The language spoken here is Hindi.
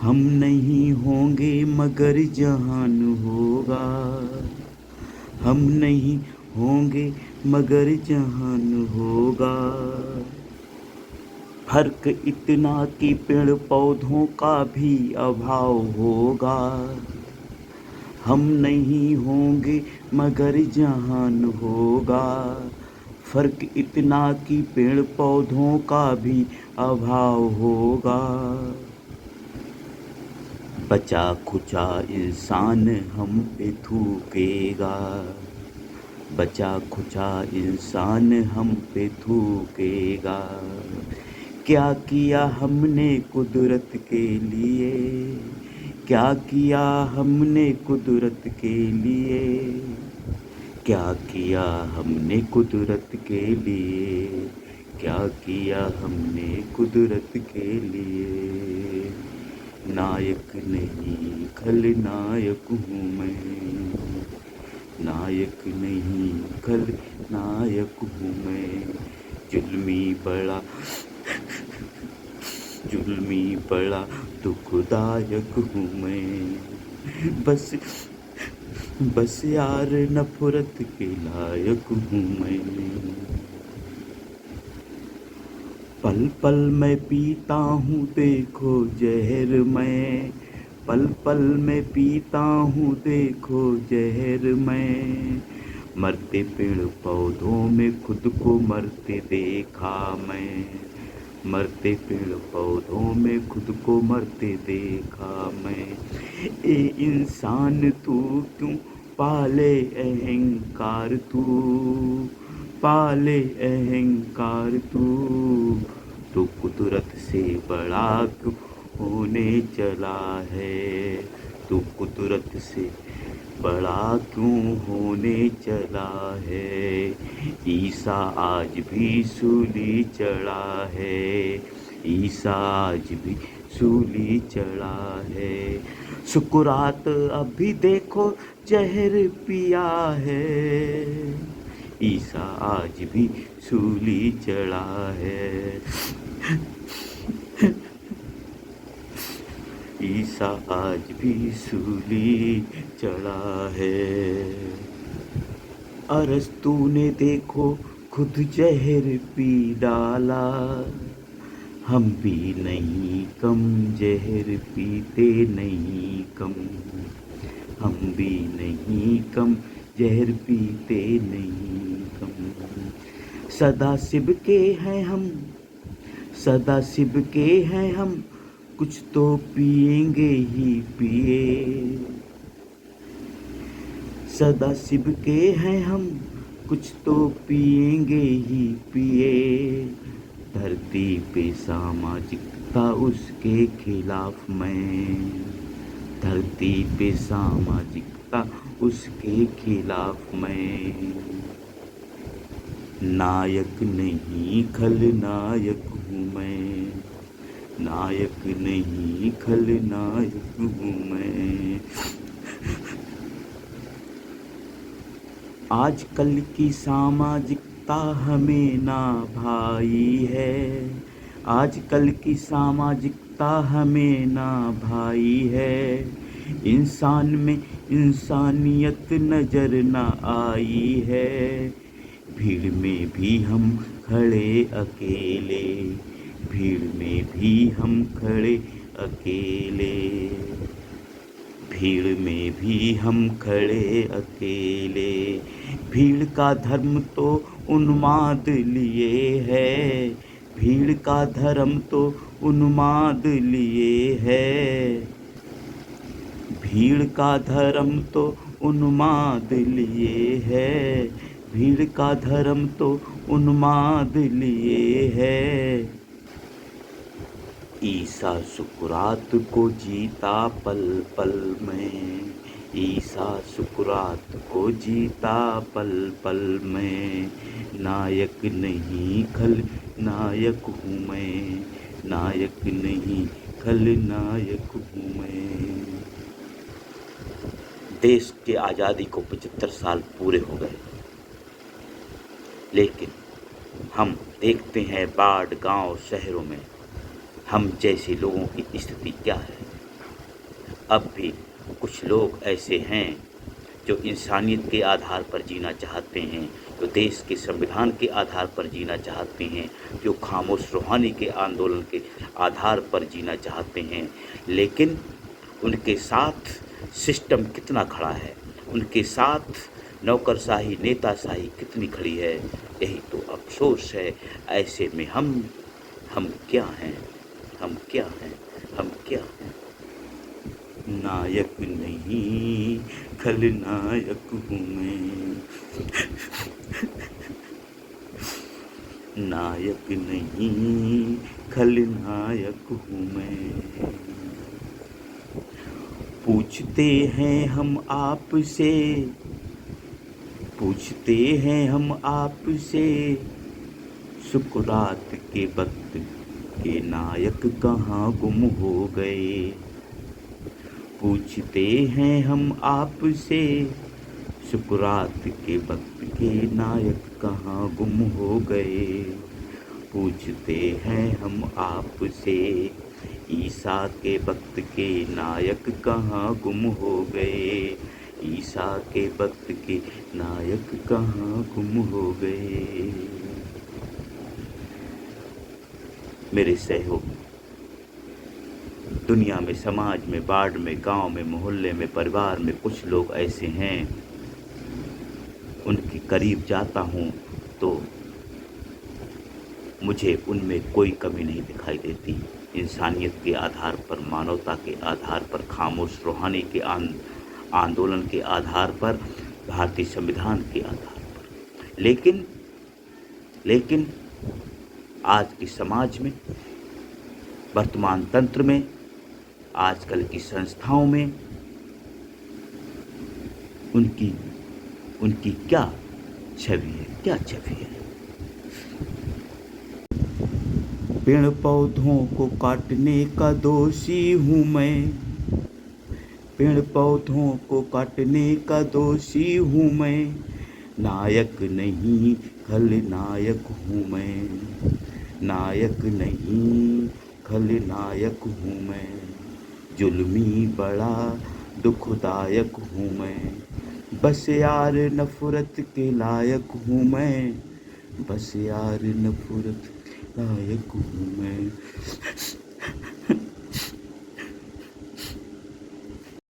हम नहीं होंगे मगर जहान होगा। हम नहीं होंगे मगर जहान होगा। फर्क इतना कि पेड़ पौधों का भी अभाव होगा। हम नहीं होंगे मगर जहान होगा। फर्क इतना कि पेड़ पौधों का भी अभाव होगा। बचा खुचा इंसान हम पे थूकेगा। बचा खुचा इंसान हम पे थूकेगा। क्या किया हमने कुदरत के लिए। क्या किया हमने कुदरत के लिए। क्या किया हमने कुदरत के लिए। क्या किया हमने कुदरत के लिए। नायक नहीं खलनायक हूँ मैं। नायक नहीं खलनायक हूँ मैं। जुल्मी बड़ा जुल्मी बड़ा दुखदायक हूँ मैं। बस यार नफरत के लायक हूँ मैं। पल पल मैं पीता हूँ देखो जहर मैं। पल पल मैं पीता हूँ देखो जहर मैं। मरते पेड़ पौधों में खुद को मरते देखा मैं। मरते पेड़ पौधों में खुद को मरते देखा मैं। ए इंसान तू क्यों पाले अहंकार तू। पाले अहंकार तू कुदरत से बड़ा क्यों होने चला है। तू कुदरत से बड़ा क्यों होने चला है। ईसा आज भी सूली चढ़ा है। ईसा आज भी सूली चढ़ा है। सुकरात अभी देखो जहर पिया है। ईसा आज भी सूली चढ़ा है। ईसा आज भी सूली चढ़ा है। अरस्तू ने देखो खुद जहर पी डाला। हम भी नहीं कम जहर पीते नहीं कम। हम भी नहीं कम जहर पीते नहीं कम। सदा शिव के हैं हम। सदा शिव के हैं हम। कुछ तो पिएंगे ही पिए। सदा शिव के हैं हम। कुछ तो पिएंगे ही पिए। धरती पे सामाजिकता उसके खिलाफ मैं। धरती पे सामाजिकता उसके खिलाफ मैं। नायक नहीं खलनायक हूँ मैं। नायक नहीं खलनायक हूँ मैं। आजकल की सामाजिकता हमें ना भाई है। आजकल की सामाजिकता हमें ना भाई है। इंसान में इंसानियत नजर ना आई है। भीड़ में भी हम खड़े अकेले। भीड़ में भी हम खड़े अकेले। भीड़ में भी हम खड़े अकेले। भीड़ का धर्म तो उन्माद लिए है। भीड़ का धर्म तो उन्माद लिए है। भीड़ का धर्म तो उन्माद लिए है। भीड़ का धर्म तो उन्माद लिए है। ईसा सुकरात को जीता पल पल में। ईसा सुकरात को जीता पल पल में। नायक नहीं खलनायक हूँ मैं। नायक नहीं खलनायक हूँ मैं। देश के आज़ादी को 75 साल पूरे हो गए। लेकिन हम देखते हैं बाढ़ गांव शहरों में हम जैसे लोगों की स्थिति क्या है। अब भी कुछ लोग ऐसे हैं जो इंसानियत के आधार पर जीना चाहते हैं, जो देश के संविधान के आधार पर जीना चाहते हैं, जो खामोश रूहानी के आंदोलन के आधार पर जीना चाहते हैं, लेकिन उनके साथ सिस्टम कितना खड़ा है, उनके साथ नौकरशाही नेताशाही कितनी खड़ी है, यही तो अफसोस है। ऐसे में हम क्या हैं, हम क्या हैं, हम क्या हैं? नायक नहीं खलनायक हूँ मैं, नायक नहीं खलनायक हूँ मैं। पूछते हैं हम आपसे, पूछते हैं हम आपसे, सुकरात के वक्त के नायक कहाँ गुम हो गए। पूछते हैं हम आपसे, सुकरात के वक्त के नायक कहाँ गुम हो गए। पूछते हैं हम आपसे, ईसा के वक्त के नायक कहाँ गुम हो गए। ईसा के वक्त के नायक कहाँ गुम हो गए। मेरे सहयोग, दुनिया में, समाज में, वार्ड में, गांव में, मोहल्ले में, परिवार में कुछ लोग ऐसे हैं, उनके करीब जाता हूँ तो मुझे उनमें कोई कमी नहीं दिखाई देती। इंसानियत के आधार पर, मानवता के आधार पर, खामोश रूहानी के आंदोलन के आधार पर, भारतीय संविधान के आधार पर। लेकिन आज के समाज में, वर्तमान तंत्र में, आजकल की संस्थाओं में उनकी क्या छवि है, क्या छवि है? पेड़ पौधों को काटने का दोषी हूँ मैं, पेड़ पौधों को काटने का दोषी हूँ मैं। नायक नहीं खलनायक हूँ मैं, नायक नहीं खलनायक हूँ मैं। जुल्मी बड़ा दुखदायक हूँ मैं, बस यार नफरत के लायक हूँ मैं, बस यार नफरत लायक हूँ मैं।